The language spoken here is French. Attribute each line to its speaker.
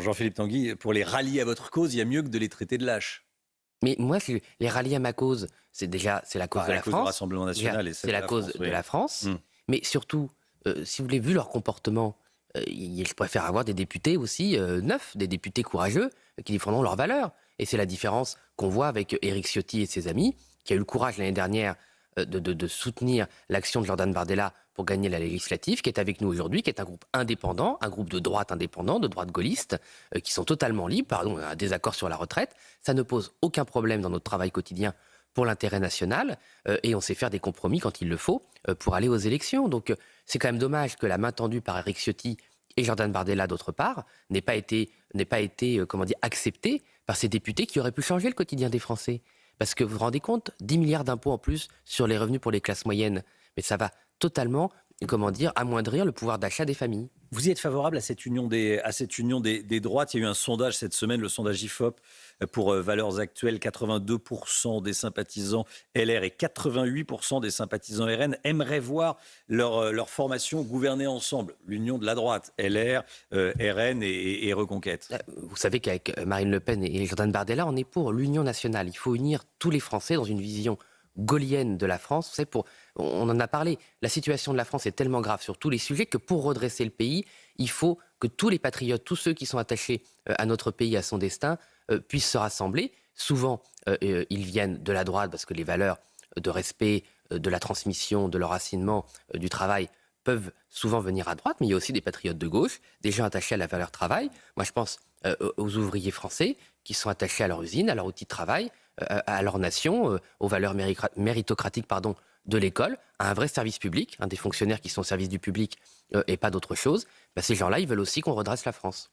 Speaker 1: Alors Jean-Philippe Tanguy, pour les rallier à votre cause, il y a mieux que de les traiter de lâches.
Speaker 2: Mais moi, les rallier à ma cause, c'est la cause
Speaker 1: Enfin,
Speaker 2: de
Speaker 1: la
Speaker 2: la
Speaker 1: cause du
Speaker 2: France.
Speaker 1: Rassemblement
Speaker 2: Déjà,
Speaker 1: national et
Speaker 2: c'est
Speaker 1: celle de
Speaker 2: la
Speaker 1: la
Speaker 2: cause
Speaker 1: France,
Speaker 2: de
Speaker 1: oui.
Speaker 2: la France.
Speaker 1: Hmm.
Speaker 2: Mais surtout, si vous voulez, vu leur comportement, je préfère avoir des députés aussi neufs, des députés courageux qui défendront leurs valeurs. Et c'est la différence qu'on voit avec Éric Ciotti et ses amis, qui a eu le courage l'année dernière de soutenir l'action de Jordan Bardella pour gagner la législative, qui est avec nous aujourd'hui, qui est un groupe indépendant, un groupe de droite indépendant, de droite gaulliste, qui sont totalement libres. Pardon, un désaccord sur la retraite. Ça ne pose aucun problème dans notre travail quotidien pour l'intérêt national, et on sait faire des compromis quand il le faut pour aller aux élections. Donc c'est quand même dommage que la main tendue par Éric Ciotti et Jordan Bardella, d'autre part, n'ait pas été comment dire, acceptée par ces députés qui auraient pu changer le quotidien des Français. Parce que vous vous rendez compte, 10 milliards d'impôts en plus sur les revenus pour les classes moyennes, mais ça va totalement, comment dire, amoindrir le pouvoir d'achat des familles.
Speaker 1: Vous y êtes favorable à cette union des droites? Il y a eu un sondage cette semaine, le sondage IFOP, pour Valeurs Actuelles. 82% des sympathisants LR et 88% des sympathisants RN aimeraient voir leur formation gouverner ensemble. L'union de la droite, LR, RN et Reconquête.
Speaker 2: Vous savez qu'avec Marine Le Pen et Jordan Bardella, on est pour l'union nationale. Il faut unir tous les Français dans une vision gaullienne de la France. Vous savez, on en a parlé. La situation de la France est tellement grave sur tous les sujets que pour redresser le pays, il faut que tous les patriotes, tous ceux qui sont attachés à notre pays, à son destin, puissent se rassembler. Souvent, ils viennent de la droite parce que les valeurs de respect, de la transmission, de l'enracinement, du travail peuvent souvent venir à droite, mais il y a aussi des patriotes de gauche, des gens attachés à la valeur travail. Moi, je pense aux ouvriers français qui sont attachés à leur usine, à leur outil de travail, à leur nation, aux valeurs méritocratiques de l'école, à un vrai service public, des fonctionnaires qui sont au service du public et pas d'autre chose. Ces gens-là, ils veulent aussi qu'on redresse la France.